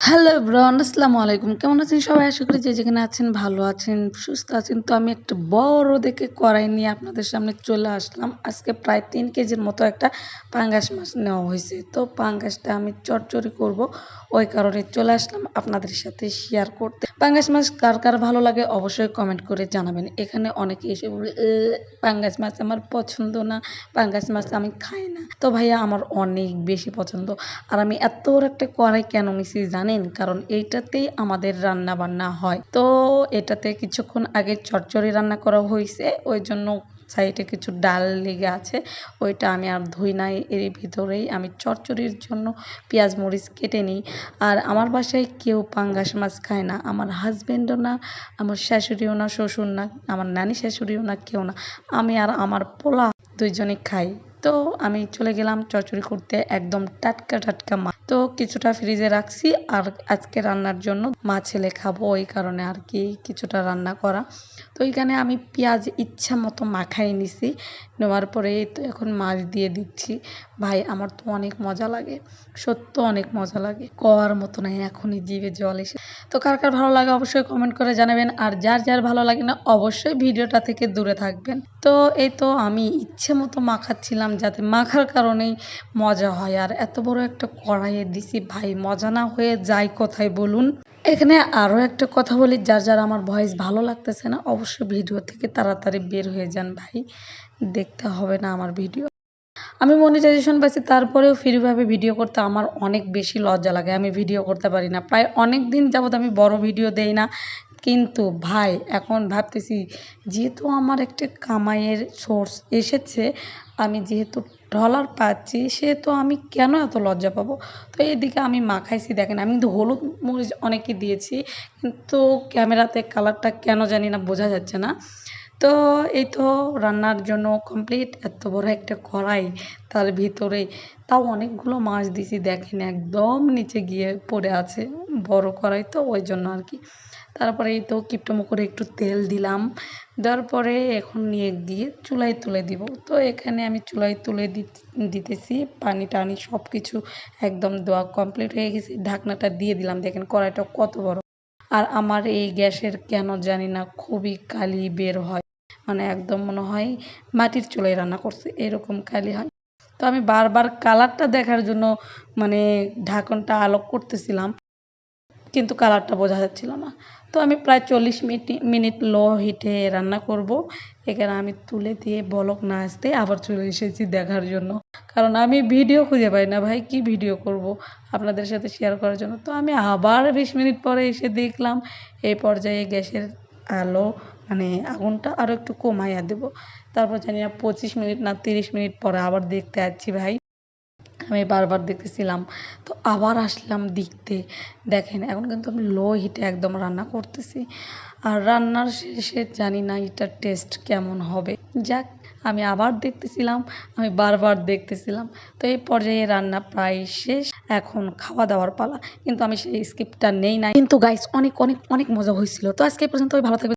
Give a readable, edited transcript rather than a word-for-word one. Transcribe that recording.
Hello everyone, আসসালামু আলাইকুম। কেমন আছেন সবাই? আশা করি যে যেখানে আছেন ভালো আছেন, সুস্থ আছেন। তো আমি একটা বড় দেখে কড়াই নিয়ে আপনাদের সামনে চলে আসলাম। আজকে প্রায় ৩ কেজির মতো একটা পাঙ্গাস মাছ নেওয়া হয়েছে। তো পাঙ্গাসটা আমি চচ্চড়ি করব, ওই কারণে চলে আসলাম আপনাদের সাথে শেয়ার করতে। পাঙ্গাস মাছ কার কার ভালো লাগে অবশ্যই কমেন্ট করে জানাবেন। এখানে অনেকে এসে বলে পাঙ্গাস মাছ আমার পছন্দ না, পাঙ্গাস মাছ আমি খাই না। তো ভাইয়া আমার অনেক বেশি পছন্দ। আর আমি এত বড় একটা কড়াই কেন নিছি জানেন? কারণ এইটাতেই আমাদের রান্না বান্না হয়। তো এটাতে কিছুক্ষণ আগে চচ্চড়ি রান্না করা হয়েছে, ওই জন্য সাইডে কিছু ডাল লেগে আছে, ওইটা আমি আর ধুই নাই। এর ভিতরেই আমি চচ্চড়ির জন্য পেঁয়াজ মরিচ কেটে নিই। আর আমার বাসায় কেউ পাঙ্গাস মাছ খায় না, আমার হাজব্যান্ডও না, আমার শাশুড়িও না, শ্বশুর না, আমার নানি শাশুড়িও না, কেউ না। আমি আর আমার পোলা দুইজনে খাই। তো আমি চলে গেলাম চচ্চড়ি করতে, একদম টাটকা টাটকা মাছ। তো কিছুটা ফ্রিজে রাখছি, আর আজকে রান্নার জন্য মাছ ছেলে খাবো, ওই কারণে আর কি কিছুটা রান্না করা। তো এইখানে আমি পেঁয়াজ ইচ্ছা মতো মাখাই নিছি, নেওয়ার পরে তো এখন মাছ দিয়ে দিচ্ছি। ভাই আমার তো অনেক মজা লাগে, সত্য অনেক মজা লাগে, কওয়ার মতো নাই, এখনই জিভে জল এসে। তো কার কার ভালো লাগে অবশ্যই কমেন্ট করে জানাবেন, আর যার যার ভালো লাগে না অবশ্যই ভিডিওটা থেকে দূরে থাকবেন। তো এই তো আমি ইচ্ছে মতো মাখাচ্ছিলাম, যাতে মাখার কারণেই মজা হয়। আর এত বড় একটা কড়াইয়ে দিছি ভাই, মজা না হয়ে যায় কোথায় বলুন? এখানে আরও একটা কথা বলি, যার যার আমার ভয়েস ভালো লাগতেছে না অবশ্যই ভিডিও থেকে তাড়াতাড়ি বের হয়ে যান ভাই, দেখতে হবে না আমার ভিডিও। আমি মনিটাইজেশন পাইছি, তারপরেও ফ্রিভাবে ভিডিও করতে আমার অনেক বেশি লজ্জা লাগে, আমি ভিডিও করতে পারি না। প্রায় অনেক দিন যাবৎ আমি বড় ভিডিও দেই না। কিন্তু ভাই এখন ভাবতেছি, যেহেতু আমার একটা কামাইয়ের সোর্স এসেছে, আমি যেহেতু ডলার পাচ্ছি, সেহেতু আমি কেন এত লজ্জা পাবো? তো এদিকে আমি মাখাইছি, দেখেন আমি কিন্তু হলুদ মরিচ অনেকই দিয়েছি, কিন্তু ক্যামেরাতে কালারটা কেন জানি না বোঝা যাচ্ছে না। তো এই তো রান্নার জন্য কমপ্লিট, এত বড় একটা কড়াই, তার ভিতরে তাও অনেকগুলো মাছ দিছি, দেখেন একদম নিচে গিয়ে পড়ে আছে, বড় কড়াই তো ওই জন্য আর কি। তারপরে এই তো কিপটমো করে একটু তেল দিলাম, দেওয়ার পরে এখন নিয়ে গিয়ে চুলায় তুলে দিব। তো এখানে আমি চুলায় তুলে দিতেছি, পানি টানি সব কিছু একদম দেওয়া কমপ্লিট হয়ে গেছে, ঢাকনাটা দিয়ে দিলাম। দেখেন কড়াইটা কত বড়। আর আমার এই গ্যাসের কেন জানি না খুবই কালি বের হয়, মানে একদম মনে হয় মাটির চুলায় রান্না করছে এরকম কালি হয়। তো আমি বারবার কালারটা দেখার জন্য মানে ঢাকনটা আলোক করতেছিলাম, কিন্তু কালারটা বোঝা যাচ্ছিল না। তো আমি প্রায় 40 মিনিট লো হিটে রান্না করব। এখানে আমি তুলে দিয়ে বলক না আসতে আবার চলে এসেছি দেখার জন্য, কারণ আমি ভিডিও খুঁজে পাই না ভাই, কি ভিডিও করব আপনাদের সাথে শেয়ার করার জন্য। তো আমি আবার 20 মিনিট পরে এসে দেখলাম এই পর্যায়ে গ্যাসের আলো মানে আগুনটা আরও একটু কমাইয়া দেব। তারপর জানি না 25 মিনিট না 30 মিনিট পরে আবার দেখতে যাচ্ছি ভাই, আমি বারবার দেখতেছিলাম। তো আবার আসলাম দেখতে, দেখেন এখন কিন্তু আমি লো হিটে একদম রান্না করতেছি। আর রান্নার শেষে জানি না এটার টেস্ট কেমন হবে। যাক, আমি আবার দেখতেছিলাম, আমি বারবার দেখতেছিলাম। তো এই পর্যায়ে রান্না প্রায় শেষ, এখন খাওয়া দাওয়ার পালা। কিন্তু আমি সেই স্কিপটা নেই নাই, কিন্তু গাইস অনেক অনেক অনেক মজা হয়েছিল। তো আজকে এই পর্যন্ত, ভালো থাকবেন।